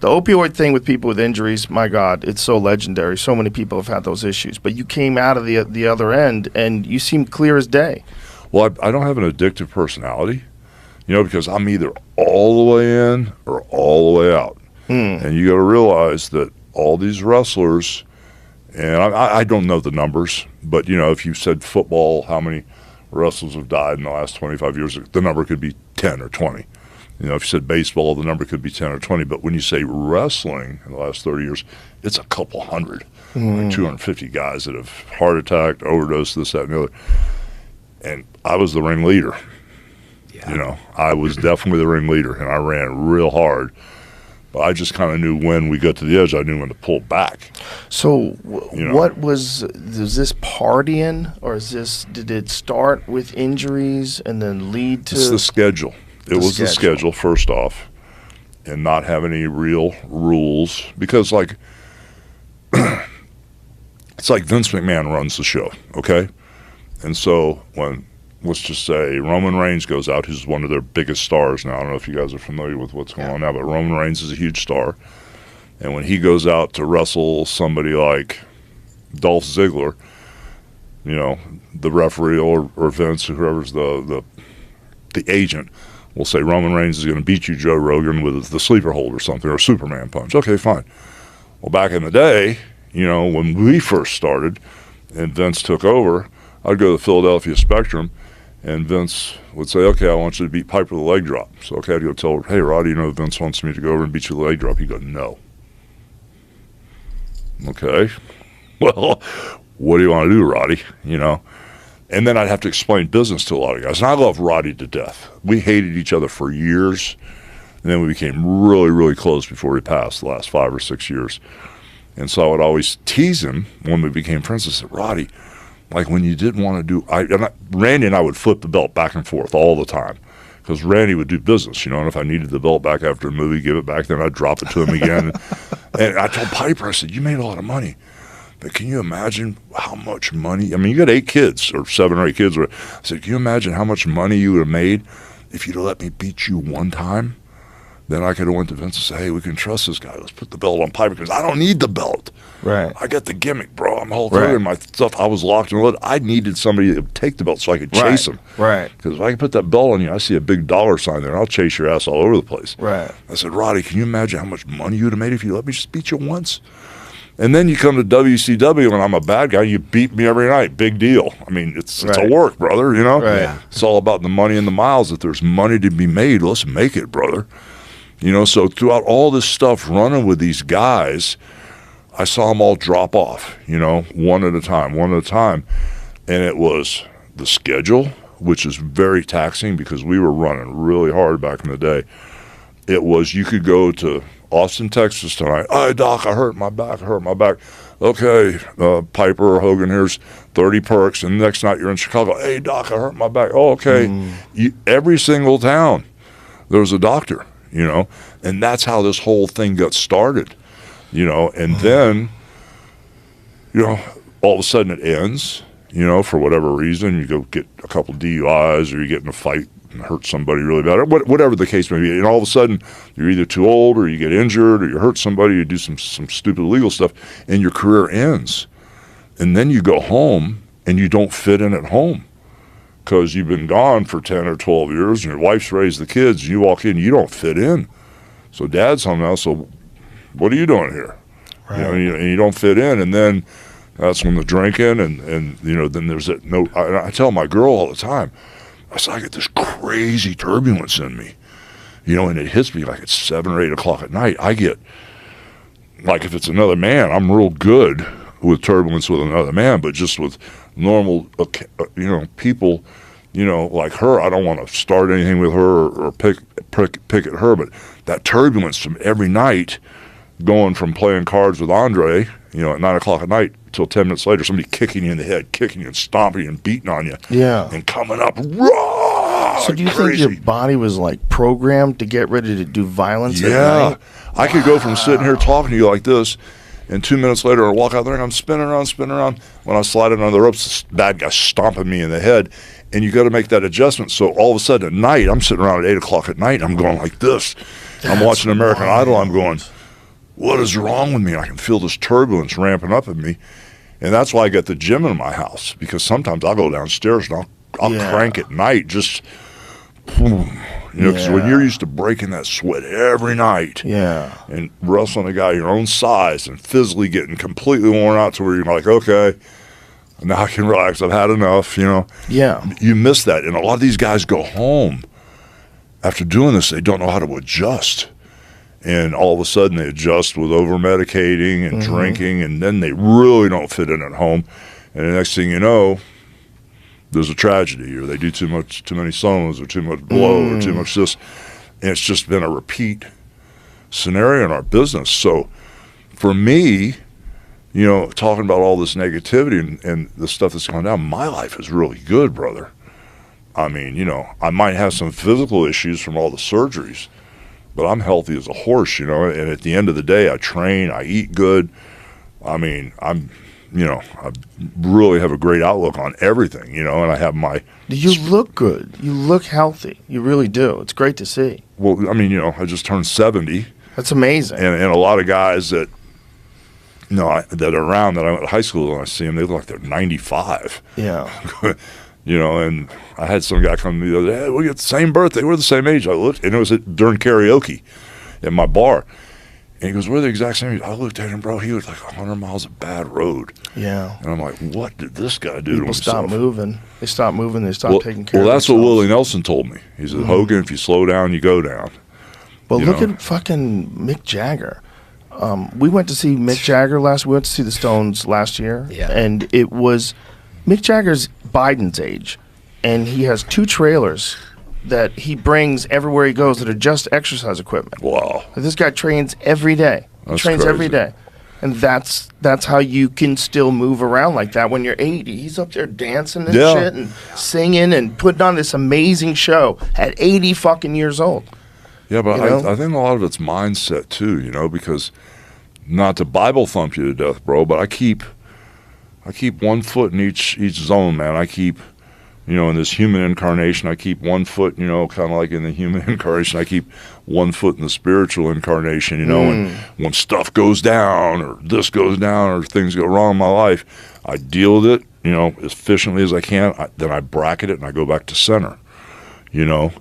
The opioid thing with people with injuries, my God, it's so legendary. So many people have had those issues. But you came out of the other end, and you seem clear as day. Well, I don't have an addictive personality, because I'm either all the way in or all the way out. And you got to realize that all these wrestlers, and I don't know the numbers, but, if you said football, how many wrestlers have died in the last 25 years, the number could be 10 or 20. If you said baseball, the number could be 10 or 20. But when you say wrestling in the last 30 years, it's a couple hundred, like 250 guys that have heart attack, overdose, this, that, and the other. And I was the ringleader. Yeah. I was definitely the ringleader, and I ran real hard. But I just kind of knew when we got to the edge, I knew when to pull back. So what was this partying, or did it start with injuries and then lead to? It's the schedule. It was the schedule, first off, and not have any real rules. Because, it's like Vince McMahon runs the show, okay? And so when, let's just say, Roman Reigns goes out, who's one of their biggest stars now. I don't know if you guys are familiar with what's going on now, but Roman Reigns is a huge star. And when he goes out to wrestle somebody like Dolph Ziggler, the referee or Vince, whoever's the agent, will say Roman Reigns is going to beat you, Joe Rogan, with the sleeper hold or something, or a Superman punch. Okay, fine. Well, back in the day, when we first started and Vince took over, I'd go to the Philadelphia Spectrum, and Vince would say, okay, I want you to beat Piper with a leg drop. So, okay, I'd go tell her, hey, Roddy, Vince wants me to go over and beat you with a leg drop. He'd go, no. Okay. Well, what do you want to do, Roddy? And then I'd have to explain business to a lot of guys. And I love Roddy to death. We hated each other for years, and then we became really, really close before he passed the last 5 or 6 years. And so I would always tease him when we became friends. I said, Roddy, like when you didn't want to do Randy and I would flip the belt back and forth all the time, because Randy would do business, and if I needed the belt back after a movie, give it back, then I'd drop it to him again. And I told Piper, I said, you made a lot of money, but can you imagine how much money? I mean, you got 8 kids, or 7 or 8 kids. I said, can you imagine how much money you would have made if you'd have let me beat you one time? Then I could have went to Vince and said, hey, we can trust this guy. Let's put the belt on Piper, because I don't need the belt. Right. I got the gimmick, bro. I'm Hulk Hogan. My stuff, I was locked and loaded. I needed somebody to take the belt so I could chase him. Right. Because if I can put that belt on you, I see a big dollar sign there, and I'll chase your ass all over the place. Right. I said, Roddy, can you imagine how much money you would have made if you let me just beat you once? And then you come to WCW, and I'm a bad guy. You beat me every night. Big deal. I mean, it's a work, brother, Right. Yeah. It's all about the money and the miles. If there's money to be made, let's make it, brother. So throughout all this stuff running with these guys, I saw them all drop off, one at a time. And it was the schedule, which is very taxing because we were running really hard back in the day. It was, you could go to Austin, Texas tonight. Hey, Doc, I hurt my back. Okay, Piper or Hogan, here's 30 perks. And the next night you're in Chicago. Hey, Doc, I hurt my back. Oh, okay. Every single town, there was a doctor. And that's how this whole thing got started, and then, all of a sudden it ends, for whatever reason. You go get a couple DUIs, or you get in a fight and hurt somebody really bad, or whatever the case may be. And all of a sudden you're either too old, or you get injured, or you hurt somebody, you do some stupid legal stuff, and your career ends. And then you go home and you don't fit in at home, because you've been gone for 10 or 12 years, and your wife's raised the kids, and you walk in, you don't fit in. So Dad's home now, so what are you doing here? Right. And you don't fit in, and then that's when the drinking, and then there's that no. I tell my girl all the time, I say, I get this crazy turbulence in me, and it hits me like it's 7 or 8 o'clock at night. I get, like if it's another man, I'm real good with turbulence with another man, but just with normal, people, like her, I don't want to start anything with her or pick at her, but that turbulence from every night, going from playing cards with Andre, at 9 o'clock at night till 10 minutes later, somebody kicking you in the head, kicking you and stomping you and beating on you, and coming up raw. So do you think your body was like programmed to get ready to do violence at night? I could go from sitting here talking to you like this, and 2 minutes later, I walk out there and I'm spinning around. When I slide it on the ropes, this bad guy stomping me in the head. And you got to make that adjustment. So all of a sudden at night, I'm sitting around at 8 o'clock at night, and I'm going like this. I'm watching American Idol. I'm going, what is wrong with me? And I can feel this turbulence ramping up in me. And that's why I got the gym in my house, because sometimes I'll go downstairs and I'll crank at night, just, boom. You know, because when you're used to breaking that sweat every night and wrestling a guy your own size and physically getting completely worn out to where you're like, okay, now I can relax, I've had enough, you know. Yeah. You miss that. And a lot of these guys go home after doing this, they don't know how to adjust. And all of a sudden they adjust with over-medicating and drinking, and then they really don't fit in at home. And the next thing you know, there's a tragedy, or they do too many solos, or too much blow, or too much this. And it's just been a repeat scenario in our business. So for me, you know, talking about all this negativity and the stuff that's going down, my life is really good, brother. I mean, you know, I might have some physical issues from all the surgeries, but I'm healthy as a horse, you know, and at the end of the day, I train, I eat good. I mean, I really have a great outlook on everything, you know, and I have my... You look good. You look healthy. You really do. It's great to see. Well, I mean, you know, I just turned 70. That's amazing. And a lot of guys that, you know, that are around that I went to high school and I see them, they look like they're 95. Yeah. You know, and I had some guy come to me the other day, hey, we got the same birthday, we're the same age. I looked, and it was during karaoke at my bar. And he goes, we're the exact same age. I looked at him, bro, he was like 100 miles of bad road. Yeah. And I'm like, what did this guy do to himself? People stop moving. They stop moving, they stop taking care of themselves. Well, that's what Willie Nelson told me. He said, Hogan, if you slow down, you go down. But look at fucking Mick Jagger. We went to see Mick Jagger we went to see the Stones last year. Yeah. And it was... Mick Jagger's Biden's age, and he has 2 trailers that he brings everywhere he goes that are just exercise equipment. Wow. This guy trains every day. That's trains crazy. every day. And that's how you can still move around like that when you're 80. He's up there dancing and shit and singing and putting on this amazing show at 80 fucking years old. Yeah, but I think a lot of it's mindset too, you know, because not to Bible thump you to death, bro, but I keep 1 foot in each zone, man. I keep, you know, in this human incarnation, I keep 1 foot, you know, kind of like in the human incarnation, I keep 1 foot in the spiritual incarnation, you know, and when stuff goes down or this goes down or things go wrong in my life, I deal with it, you know, as efficiently as I can. Then I bracket it and I go back to center, you know.